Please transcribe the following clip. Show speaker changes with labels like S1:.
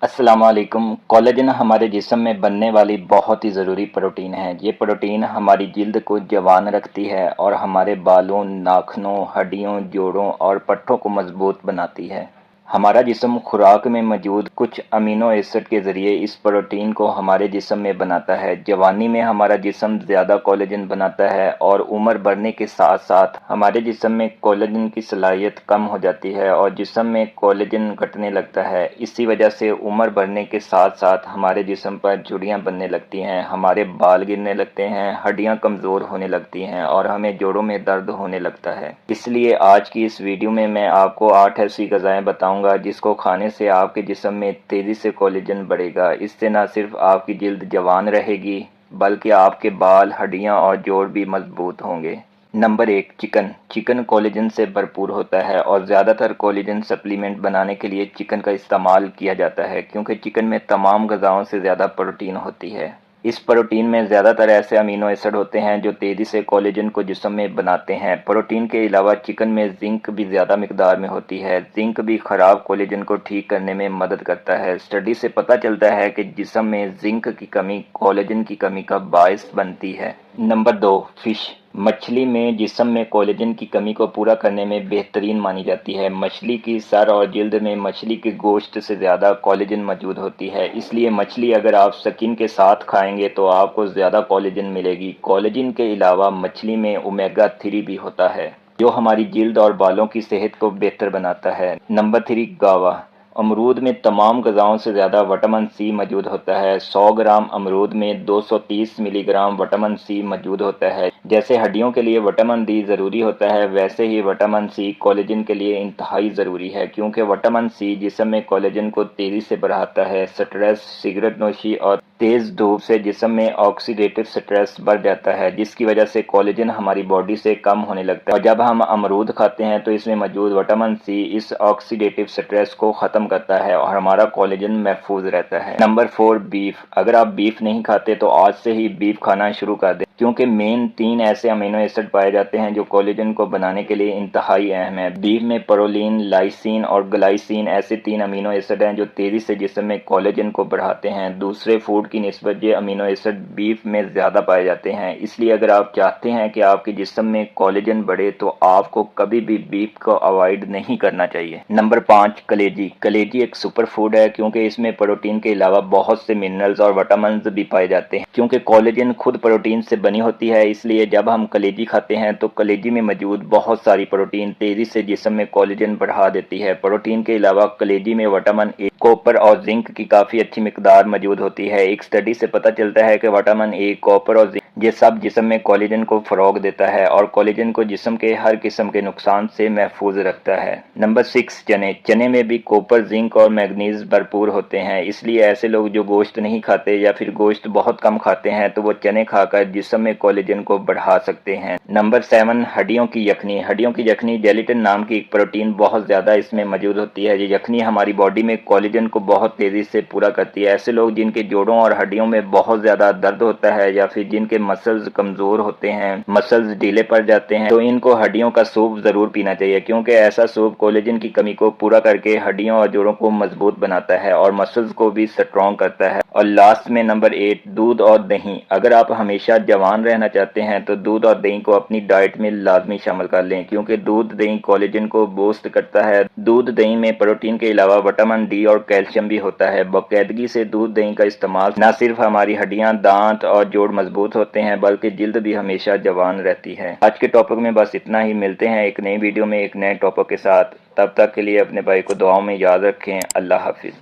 S1: अस्सलाम वालेकुम। कोलेजन हमारे जिस्म में बनने वाली बहुत ही ज़रूरी प्रोटीन है। ये प्रोटीन हमारी जिल्द को जवान रखती है और हमारे बालों, नाखूनों, हड्डियों, जोड़ों और पट्टों को मजबूत बनाती है। हमारा जिस्म खुराक में मौजूद कुछ अमीनो एसिड के ज़रिए इस प्रोटीन को हमारे जिस्म में बनाता है। जवानी में हमारा जिस्म ज़्यादा कोलेजन बनाता है और उम्र बढ़ने के साथ साथ हमारे जिस्म में कोलेजन की सलाहियत कम हो जाती है और जिस्म में कोलेजन घटने लगता है। इसी वजह से उम्र बढ़ने के साथ साथ हमारे जिस्म पर झुर्रियाँ बनने लगती हैं, हमारे बाल गिरने लगते हैं, हड्डियाँ कमज़ोर होने लगती हैं और हमें जोड़ों में दर्द होने लगता है। इसलिए आज की इस वीडियो में मैं आपको 8 ऐसी ग़िज़ाएँ बताऊँगा जिसको खाने से आपके जिस्म में तेज़ी से कोलेजन बढ़ेगा। इससे न सिर्फ आपकी जिल्द जवान रहेगी बल्कि आपके बाल, हड्डियां और जोड़ भी मजबूत होंगे। नंबर 1, चिकन कोलेजन से भरपूर होता है और ज़्यादातर कोलेजन सप्लीमेंट बनाने के लिए चिकन का इस्तेमाल किया जाता है क्योंकि चिकन में तमाम ग़िज़ाओं से ज़्यादा प्रोटीन होती है। इस प्रोटीन में ज़्यादातर ऐसे अमीनो एसिड होते हैं जो तेज़ी से कोलेजन को जिस्म में बनाते हैं। प्रोटीन के अलावा चिकन में जिंक भी ज़्यादा मिकदार में होती है। जिंक भी ख़राब कोलेजन को ठीक करने में मदद करता है। स्टडी से पता चलता है कि जिस्म में जिंक की कमी कोलेजन की कमी का बायस बनती है। Number 2, fish. मछली में जिस्म में कोलेजन की कमी को पूरा करने में बेहतरीन मानी जाती है। मछली की सर और जिल्द में मछली के गोश्त से ज़्यादा कोलेजन मौजूद होती है, इसलिए मछली अगर आप स्किन के साथ खाएंगे तो आपको ज़्यादा कोलेजन मिलेगी। कोलेजन के अलावा मछली में ओमेगा 3 भी होता है जो हमारी जिल्द और बालों की सेहत को बेहतर बनाता है। नंबर 3, गावा। अमरूद में तमाम ग़िज़ाओं से ज़्यादा विटामिन सी मौजूद होता है। 100 ग्राम अमरूद में 230 मिलीग्राम विटामिन सी मौजूद होता है। जैसे हड्डियों के लिए विटामिन डी ज़रूरी होता है, वैसे ही विटामिन सी कोलेजन के लिए इंतहाई ज़रूरी है क्योंकि विटामिन सी जिस्म में कोलेजन को तेज़ी से बढ़ाता है। स्ट्रेस, सिगरेट नोशी और तेज़ धूप से जिस्म में ऑक्सीडेटिव स्ट्रेस बढ़ जाता है जिसकी वजह से कोलेजन हमारी बॉडी से कम होने लगता है और जब हम अमरूद खाते हैं तो इसमें मौजूद विटामिन सी इस ऑक्सीडेटिव स्ट्रेस को ख़त्म करता है और हमारा कोलेजन महफूज रहता है। Number 4, beef. अगर आप बीफ नहीं खाते तो आज से ही बीफ खाना शुरू कर दें क्योंकि मेन 3 ऐसे अमीनो एसिड पाए जाते हैं जो कोलेजन को बनाने के लिए इंतहाई अहम है। बीफ में प्रोलीन, लाइसिन और ग्लाइसिन ऐसे 3 अमीनो एसिड हैं जो तेज़ी से जिस्म में कोलेजन को बढ़ाते हैं। दूसरे फूड की निस्बत ये अमीनो एसिड बीफ में ज़्यादा पाए जाते हैं, इसलिए अगर आप चाहते हैं कि आपके जिस्म में कोलेजन बढ़े तो आपको कभी भी बीफ को अवॉइड नहीं करना चाहिए। नंबर 5, कलेजी। कलेजी एक सुपर फूड है क्योंकि इसमें प्रोटीन के अलावा बहुत से मिनरल्स और विटामिन भी पाए जाते हैं। क्योंकि कोलेजन खुद प्रोटीन से बनी होती है, इसलिए जब हम कलेजी खाते हैं तो कलेजी में मौजूद बहुत सारी प्रोटीन तेज़ी से जिस्म में कोलेजन बढ़ा देती है। प्रोटीन के अलावा कलेजी में विटामिन ए, कॉपर और जिंक की काफ़ी अच्छी मिकदार मौजूद होती है। एक स्टडी से पता चलता है कि विटामिन ए, कॉपर और जिंक ये सब जिस्म में कोलेजन को फ़रोग देता है और कोलेजन को जिस्म के हर किस्म के नुकसान से महफूज रखता है। नंबर 6, चने। चने में भी कॉपर, जिंक और मैग्नीज भरपूर होते हैं, इसलिए ऐसे लोग जो गोश्त नहीं खाते या फिर गोश्त बहुत कम खाते हैं तो वो चने खाकर जिस्म में कोलेजन को बढ़ा सकते हैं। नंबर 7, हड्डियों की यखनी। हड्डियों की यखनी जेलेटिन नाम की एक प्रोटीन बहुत ज़्यादा इसमें मौजूद होती है। ये यखनी हमारी बॉडी में कोलेजन को बहुत तेज़ी से पूरा करती है। ऐसे लोग जिनके जोड़ों और हड्डियों में बहुत ज़्यादा दर्द होता है या फिर जिनके मसल्स कमज़ोर होते हैं, मसल्स ढीले पड़ जाते हैं, तो इनको हड्डियों का सूप ज़रूर पीना चाहिए क्योंकि ऐसा सूप कोलेजन की कमी को पूरा करके हड्डियों और जोड़ों को मजबूत बनाता है और मसल्स को भी स्ट्रॉन्ग करता है। और लास्ट में नंबर 8, दूध और दही। अगर आप हमेशा जवान रहना चाहते हैं तो दूध और दही को अपनी डाइट में लाजमी शामिल कर लें क्योंकि दूध दही कोलेजन को बूस्ट करता है। दूध दही में प्रोटीन के अलावा विटामिन डी और कैल्शियम भी होता है। बाकायदगी से दूध दही का इस्तेमाल न सिर्फ हमारी हड्डियां, दांत और जोड़ मजबूत होते हैं बल्कि जिल्द भी हमेशा जवान रहती है। आज के टॉपिक में बस इतना ही। मिलते हैं एक नई वीडियो में एक नए टॉपिक के साथ। तब तक के लिए अपने भाई को दुआओं में याद रखें। अल्लाह हाफिज़।